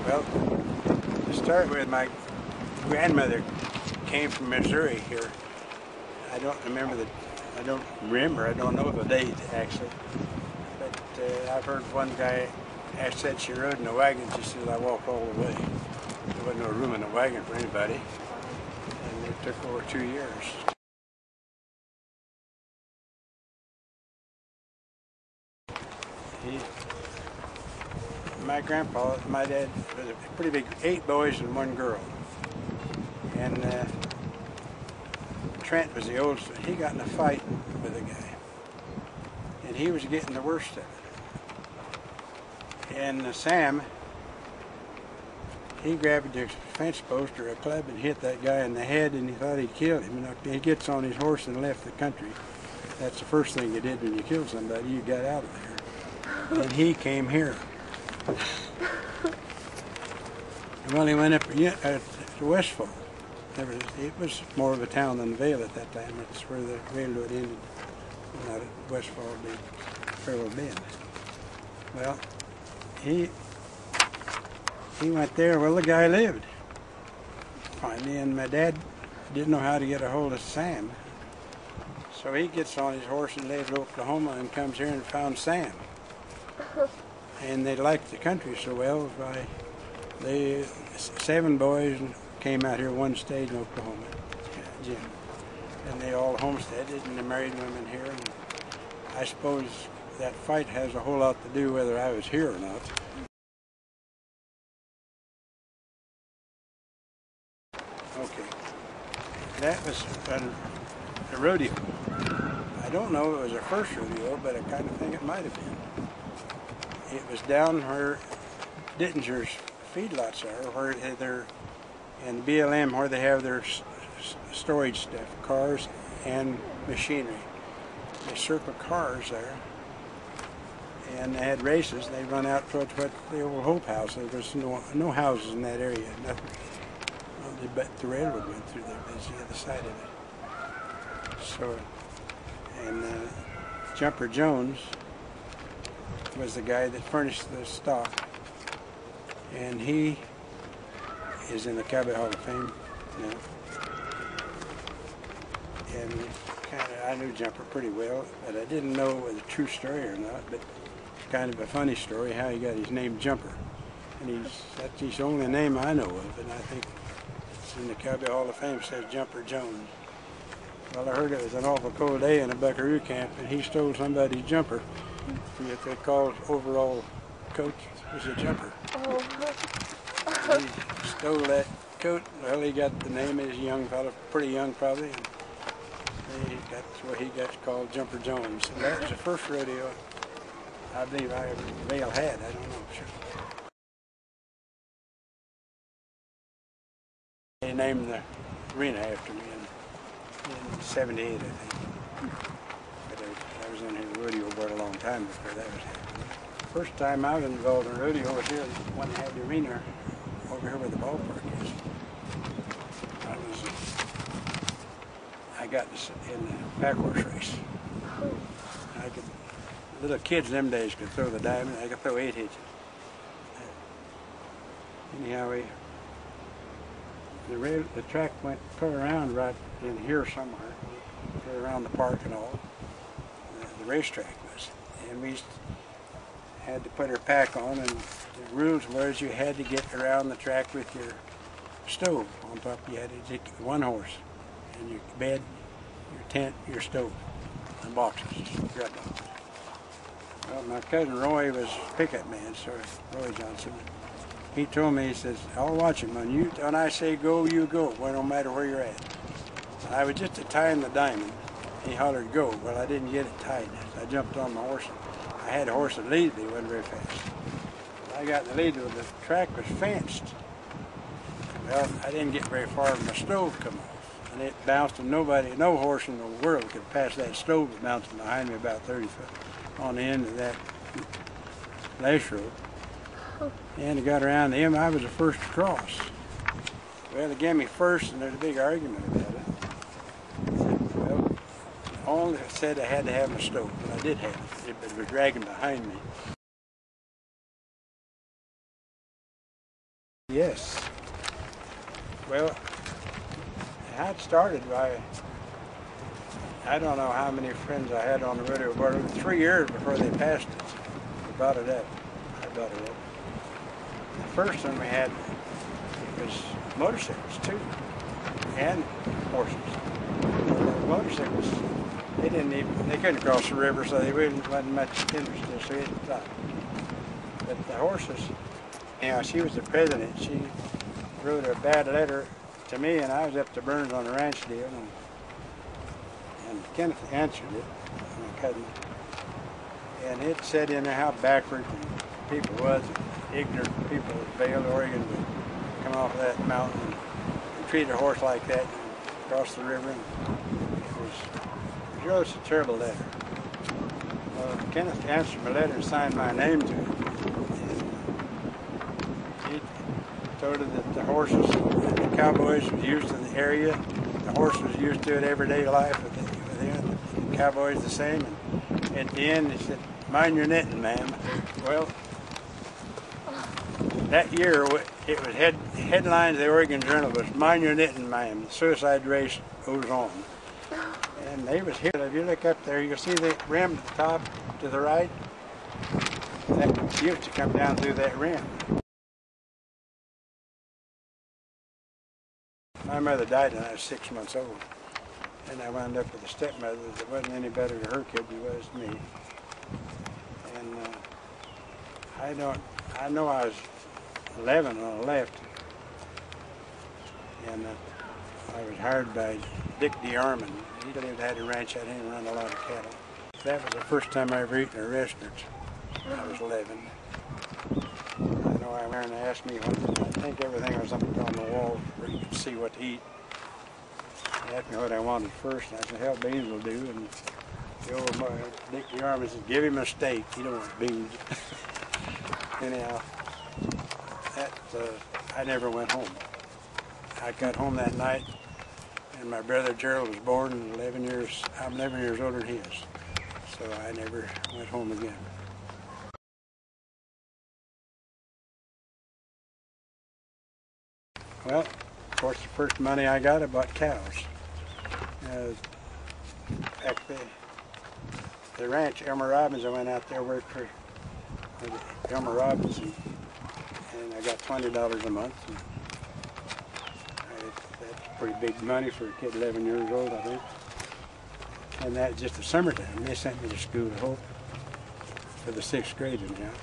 Well, to start with, my grandmother came from Missouri here. I don't remember, I don't know the date actually. But I've heard one guy said she rode in a wagon. She said, I walked all the way. There wasn't no room in the wagon for anybody. And it took over 2 years. My grandpa, my dad, was a pretty big, 8 boys and 1 girl. And Trent was the oldest. He got in a fight with a guy. And he was getting the worst of it. And Sam, he grabbed a fence post or a club and hit that guy in the head, and he thought he'd killed him. And he gets on his horse and left the country. That's the first thing you did when you killed somebody. You got out of there. And he came here. Well, he went up to Westfall. It was more of a town than Vail at that time. It's where the railroad ended. Not at Westfall, the railroad Bend. Well, he went there. Well, the guy lived finally, and my dad didn't know how to get a hold of Sam. So he gets on his horse and leaves Oklahoma and comes here and found Sam. And they liked the country so well, the 7 boys came out here, 1 stayed in Oklahoma, Jim. And they all homesteaded and they married women here. And I suppose that fight has a whole lot to do whether I was here or not. Okay, that was a rodeo. I don't know if it was our first rodeo, but I kind of think it might have been. It was down where Dittinger's feedlots are, where they're in BLM, where they have their storage stuff, cars and machinery. They circle cars there, and they had races. They run out towards what the old Hope House. There was no houses in that area, nothing. But the railroad went through there. That's the other side of it. So, and Jumper Jones was the guy that furnished the stock, and he is in the Cowboy Hall of Fame now. And I knew Jumper pretty well, but I didn't know it was a true story or not. But it's kind of a funny story how he got his name Jumper, and that's his only name I know of, and I think it's in the Cowboy Hall of Fame. It says Jumper Jones. Well, I heard it was an awful cold day in a buckaroo camp, and he stole somebody's jumper. What they called overall coat was a jumper. Oh. He stole that coat. Well, he got the name of his young fellow, pretty young probably, and that's what he got called Jumper Jones. And that was the first rodeo I believe Vail had. I don't know, sure. They named the arena after me in '78, I think. But I was in here rodeo board a long time before that was happening. First time I was involved in rodeo was here when they had the arena over here where the ballpark is. I got in the pack horse race. Little kids them days could throw the diamond. I could throw 8 hitches. Anyhow, the track went cut around right in here somewhere, around the park and all. The racetrack was, and we had to put our pack on, and the rules was you had to get around the track with your stove on top. You had to take 1 horse, and your bed, your tent, your stove, and boxes, grub boxes. Well, my cousin Roy was pickup man, so Roy Johnson. He told me, he says, I'll watch him. When I say go, you go. Well, no matter where you're at. I was just tying the diamond. He hollered, go. Well, I didn't get it tied. I jumped on my horse. I had a horse that lead, but he wasn't very fast. I got the lead, the track was fenced. Well, I didn't get very far, and my stove come off. And it bounced, and no horse in the world could pass that stove that bounced behind me about 30 foot on the end of that lash rope. And I got around to him. I was the first to cross. Well, they gave me first, and there's a big argument about it. Well, only said I had to have my stove, but I did have it. It was dragging behind me. Yes. Well, how it started by, I don't know how many friends I had on the rodeo board. It was 3 years before they passed it. We brought it up. I brought it up. The first one we had was motorcycles too, and horses. The motorcycles, they couldn't cross the river, so they wasn't much interested, so we didn't stop. But the horses, she was the president. She wrote a bad letter to me, and I was up to Burns on the ranch deal, and Kenneth answered it, my cousin. And it said in there how backward people was, ignorant people of Vail, Oregon would come off of that mountain and treat a horse like that and cross the river. And it was really a terrible letter. Well, Kenneth answered my letter and signed my name to it. And he told her that the horses, the cowboys were used to the area. The horse was used to it everyday life with him. The cowboys the same. And at the end, he said, "Mind your knitting, ma'am." Well, that year, it was headlines of the Oregon Journal was "Mind your knitting, ma'am. The suicide race goes on." And they was here. If you look up there, you'll see the rim at the top to the right. That used to come down through that rim. My mother died when I was 6 months old, and I wound up with a stepmother that wasn't any better to her kid than he was to me. And I know I was 11 when I left, and I was hired by Dick DeArmond. He had a ranch out here and run a lot of cattle. That was the first time I ever eaten at a restaurant. I was 11. I know I went and asked me, I think everything was up on the wall where you could see what to eat. He asked me what I wanted first, and I said, "Hell, beans will do." And the old Dick DeArmond said, "Give him a steak. He don't want beans." Anyhow, I never went home. I got home that night, and my brother Gerald was born. I'm 11 years older than he is, so I never went home again. Well, of course, the first money I got, I bought cows. Back the ranch, Elmer Robbins, I went out there, worked for Elmer Robbins, and I got $20 a month. And that's pretty big money for a kid 11 years old, I think. And that's just the summertime. They sent me to school to Hope for the 6th grade anyhow.